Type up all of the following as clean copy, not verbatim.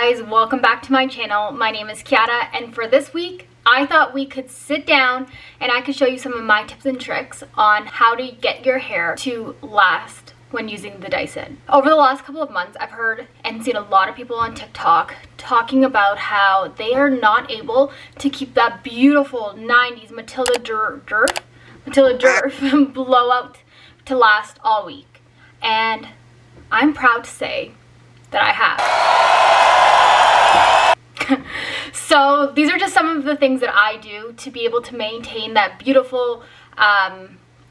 guys, welcome back to my channel. My name is Kiara, and for this week I thought we could sit down and I could show you some of my tips and tricks on how to get your hair to last when using the Dyson. Over the last couple of months, I've heard and seen a lot of people on TikTok talking about how they are not able to keep that beautiful 90s Matilda Durf blowout to last all week. And I'm proud to say that I have. So these are just some of the things that I do to be able to maintain that beautiful,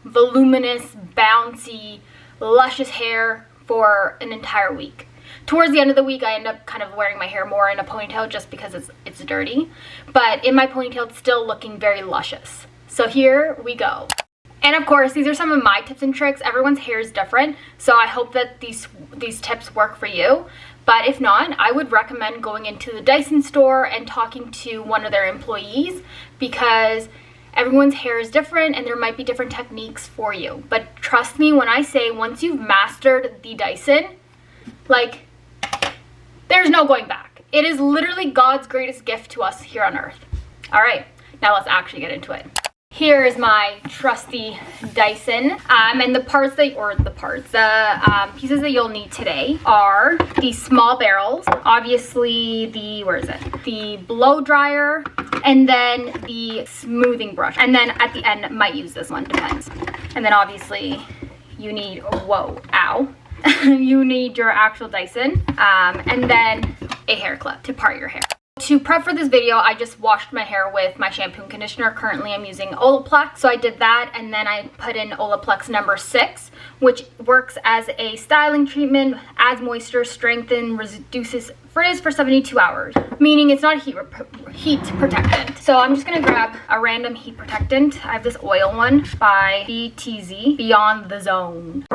voluminous, bouncy, luscious hair for an entire week. Towards the end of the week, I end up kind of wearing my hair more in a ponytail just because it's dirty. But in my ponytail, it's still looking very luscious. So here we go. And of course, these are some of my tips and tricks. Everyone's hair is different, so I hope that these tips work for you. But if not, I would recommend going into the Dyson store and talking to one of their employees, because everyone's hair is different and there might be different techniques for you. But trust me when I say, once you've mastered the Dyson, like, there's no going back. It is literally God's greatest gift to us here on earth. All right, now let's actually get into it. Here is my trusty Dyson, and the pieces that you'll need today are these small barrels, obviously the blow dryer, and then the smoothing brush, and then at the end might use this one, depends. And then obviously you need, you need your actual Dyson, and then a hair clip to part your hair. To prep for this video, I just washed my hair with my shampoo and conditioner. Currently, I'm using Olaplex, so I did that, and then I put in Olaplex number 6, which works as a styling treatment, adds moisture, strengthens, reduces frizz for 72 hours, meaning it's not heat protectant. So I'm just gonna grab a random heat protectant. I have this oil one by BTZ, Beyond the Zone.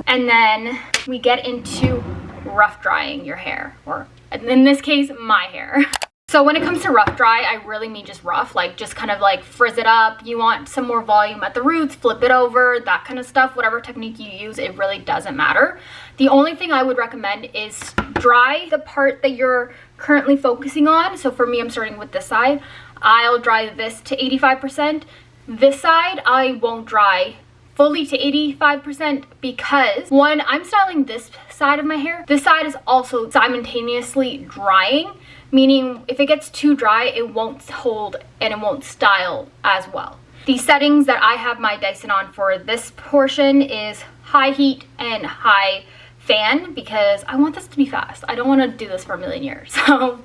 And then we get into rough drying your hair, or in this case, my hair. So when it comes to rough dry, I really mean just rough, like just kind of like frizz it up. You want some more volume at the roots, flip it over, that kind of stuff. Whatever technique you use, it really doesn't matter. The only thing I would recommend is dry the part that you're currently focusing on. So for me, I'm starting with this side. I'll dry this to 85%. This side, I won't dry fully to 85%, because one, I'm styling this side of my hair. This side is also simultaneously drying, meaning if it gets too dry, it won't hold and it won't style as well. The settings that I have my Dyson on for this portion is high heat and high fan, because I want this to be fast. I don't want to do this for a million years. So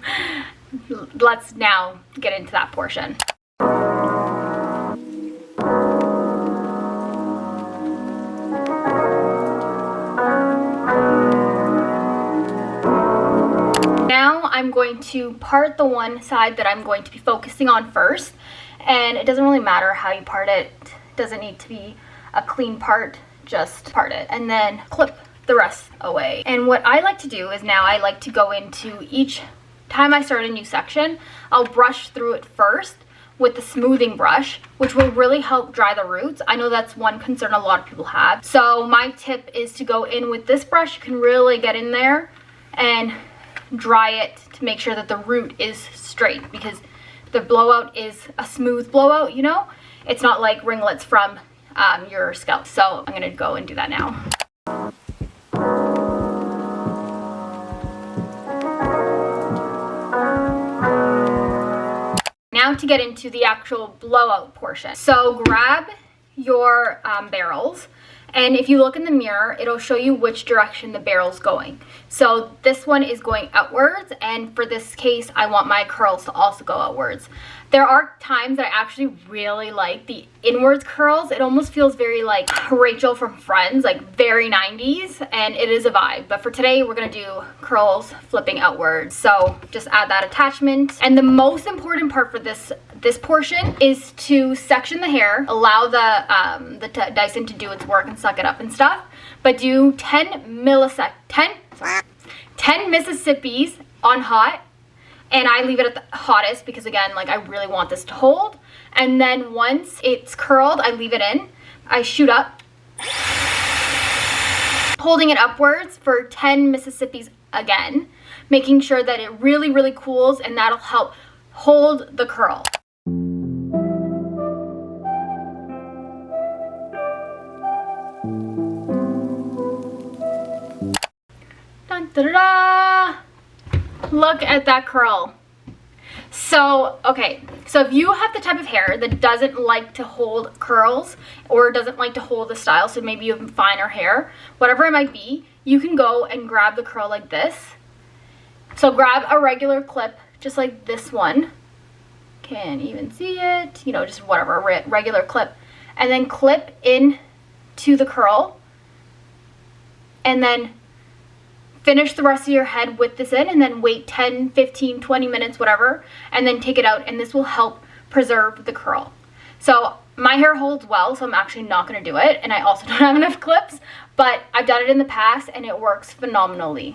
let's now get into that portion. I'm going to part the one side that I'm going to be focusing on first, and it doesn't really matter how you part it. It doesn't need to be a clean part, just part it and then clip the rest away. And what I like to do is, now I like to go into each time I start a new section, I'll brush through it first with the smoothing brush, which will really help dry the roots. I know that's one concern a lot of people have. So my tip is to go in with this brush. You can really get in there and dry it to make sure that the root is straight, because the blowout is a smooth blowout, you know? It's not like ringlets from your scalp. So I'm gonna go and do that now. Now to get into the actual blowout portion. So grab your barrels, and if you look in the mirror, it'll show you which direction the barrel's going. So this one is going outwards, and for this case, I want my curls to also go outwards. There are times that I actually really like the inwards curls. It almost feels very like Rachel from Friends, like very 90s, and it is a vibe. But for today, we're gonna do curls flipping outwards. So just add that attachment. And the most important part for this portion is to section the hair, allow the Dyson to do its work and suck it up and stuff, but do 10 Mississippis on hot, and I leave it at the hottest because, again, like, I really want this to hold. And then once it's curled, I leave it in, I shoot up, holding it upwards for 10 Mississippis again, making sure that it really, really cools, and that'll help hold the curl. Dun, da, da, da. Look at that curl. So, okay, so if you have the type of hair that doesn't like to hold curls or doesn't like to hold the style, so maybe you have finer hair, whatever it might be, you can go and grab the curl like this. So grab a regular clip, just like this one. Can't even see it, you know, just whatever, regular clip. And then clip in to the curl. And then finish the rest of your head with this in, and then wait 10, 15, 20 minutes, whatever, and then take it out, and this will help preserve the curl. So my hair holds well, so I'm actually not going to do it, and I also don't have enough clips, but I've done it in the past, and it works phenomenally.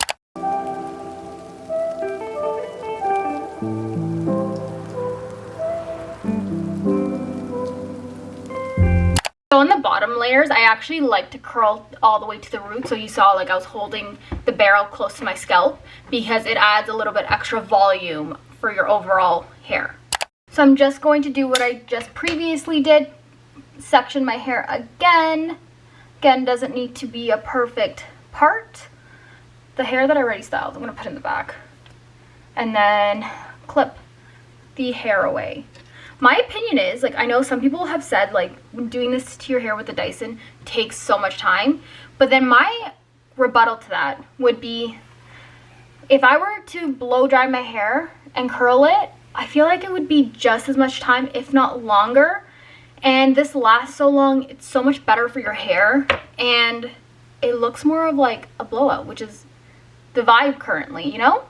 So on the bottom layers, I actually like to curl all the way to the root. So you saw like I was holding the barrel close to my scalp because it adds a little bit extra volume for your overall hair. So I'm just going to do what I just previously did. Section my hair again. Again, doesn't need to be a perfect part. The hair that I already styled, I'm going to put in the back. And then clip the hair away. My opinion is, like, I know some people have said, like, doing this to your hair with the Dyson takes so much time. But then my rebuttal to that would be, if I were to blow dry my hair and curl it, I feel like it would be just as much time, if not longer. And this lasts so long, it's so much better for your hair. And it looks more of like a blowout, which is the vibe currently, you know?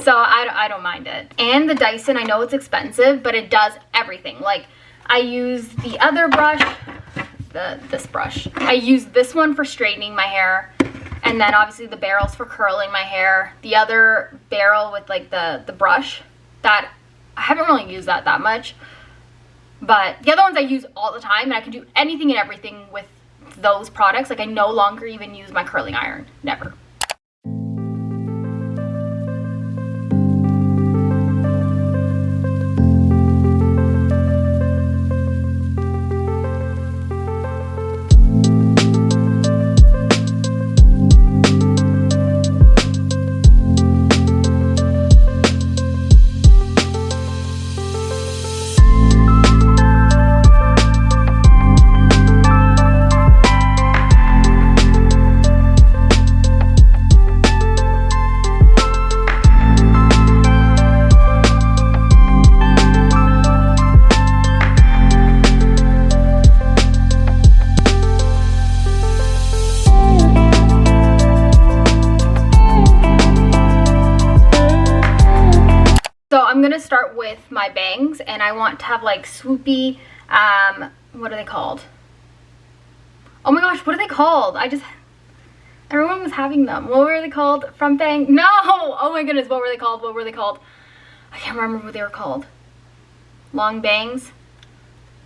So I don't mind it. And the Dyson, I know it's expensive, but it does everything. Like, I use the other brush, this brush. I use this one for straightening my hair, and then obviously the barrel's for curling my hair. The other barrel with like the brush, that I haven't really used that much, but the other ones I use all the time, and I can do anything and everything with those products. Like, I no longer even use my curling iron, never. I'm gonna start with my bangs, and I want to have like swoopy, what are they called? Oh my gosh, what are they called? Everyone was having them. What were they called? Front bang? No! Oh my goodness, what were they called? What were they called? I can't remember what they were called. Long bangs?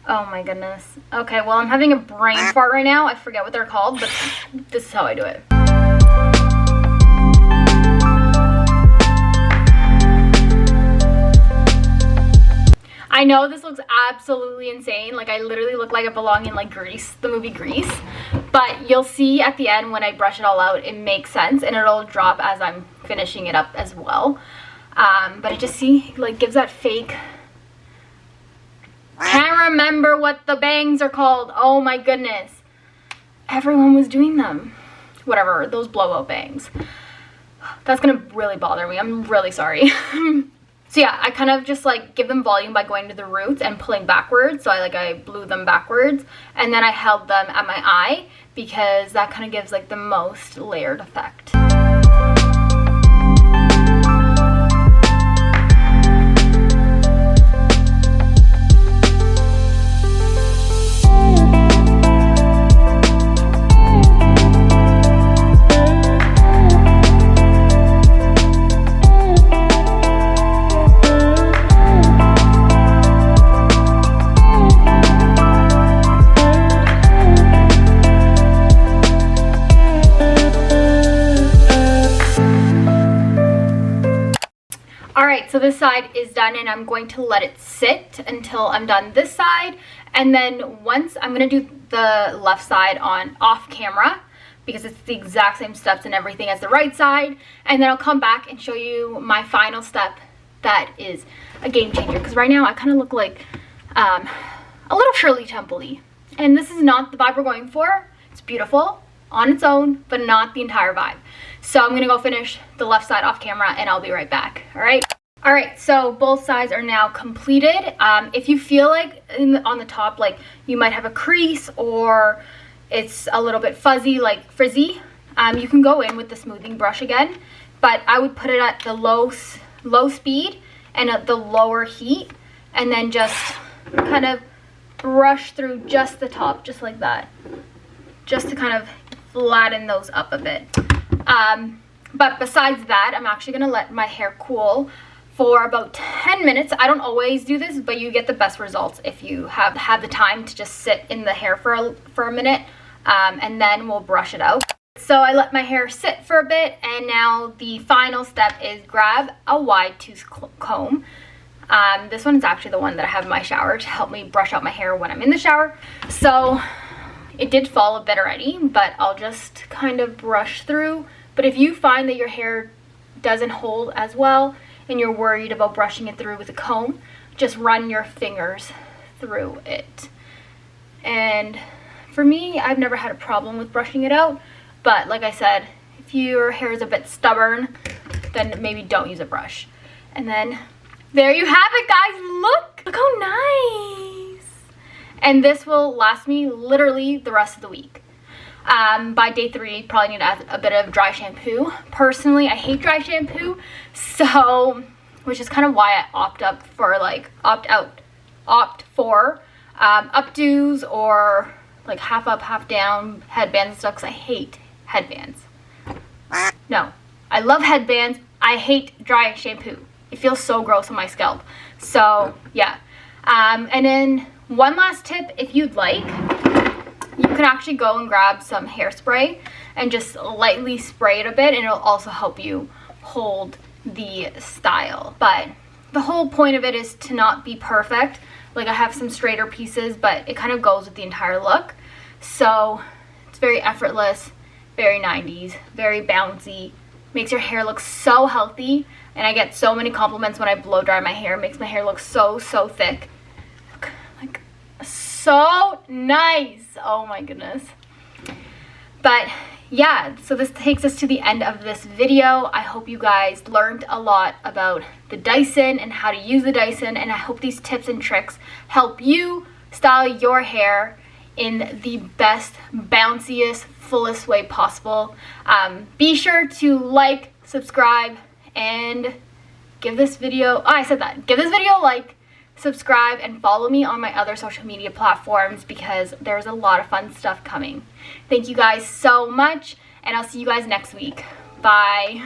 Oh my goodness. Okay, well, I'm having a brain fart right now. I forget what they're called, but this is how I do it. I know this looks absolutely insane. Like, I literally look like I belong in like Grease, the movie Grease. But you'll see at the end when I brush it all out, it makes sense, and it'll drop as I'm finishing it up as well. But it just gives that fake. Can't remember what the bangs are called. Oh my goodness. Everyone was doing them. Whatever, those blowout bangs. That's gonna really bother me. I'm really sorry. So yeah, I kind of just like give them volume by going to the roots and pulling backwards. So I blew them backwards, and then I held them at my eye because that kind of gives like the most layered effect. All right, so this side is done and I'm going to let it sit until I'm done this side. And then once I'm gonna do the left side on off camera because it's the exact same steps and everything as the right side. And then I'll come back and show you my final step that is a game changer. Because right now I kind of look like a little Shirley Temple-y. And this is not the vibe we're going for. It's beautiful on its own, but not the entire vibe. So I'm gonna go finish the left side off camera and I'll be right back, all right? All right, so both sides are now completed. If you feel like on the top, like you might have a crease or it's a little bit fuzzy, like frizzy, you can go in with the smoothing brush again, but I would put it at the low speed and at the lower heat, and then just kind of brush through just the top, just like that, just to kind of flatten those up a bit. But besides that, I'm actually gonna let my hair cool for about 10 minutes. I don't always do this, but you get the best results if you have the time to just sit in the hair for a minute, and then we'll brush it out. So I let my hair sit for a bit, and now the final step is grab a wide tooth comb. This one is actually the one that I have in my shower to help me brush out my hair when I'm in the shower. So it did fall a bit already, but I'll just kind of brush through. But if you find that your hair doesn't hold as well and you're worried about brushing it through with a comb, just run your fingers through it. And for me, I've never had a problem with brushing it out, but like I said, if your hair is a bit stubborn, then maybe don't use a brush. And then there you have it, guys. Look how nice. And this will last me literally the rest of the week. By day 3, probably need to add a bit of dry shampoo. Personally, I hate dry shampoo, so, which is kind of why I opt for updos or like half up, half down headbands and stuff, because I hate headbands. No, I love headbands. I hate dry shampoo. It feels so gross on my scalp. So yeah. And then one last tip, if you'd like, you can actually go and grab some hairspray and just lightly spray it a bit, and it'll also help you hold the style. But the whole point of it is to not be perfect. Like I have some straighter pieces, but it kind of goes with the entire look. So it's very effortless, very 90s, very bouncy, makes your hair look so healthy. And I get so many compliments when I blow dry my hair. It makes my hair look so thick. Like so nice. Oh my goodness. But yeah, so this takes us to the end of this video. I hope you guys learned a lot about the Dyson and how to use the Dyson, and I hope these tips and tricks help you style your hair in the best, bounciest, fullest way possible. Be sure to like, subscribe, and give this video, give this video a like, subscribe, and follow me on my other social media platforms because there's a lot of fun stuff coming. Thank you guys so much, and I'll see you guys next week. Bye.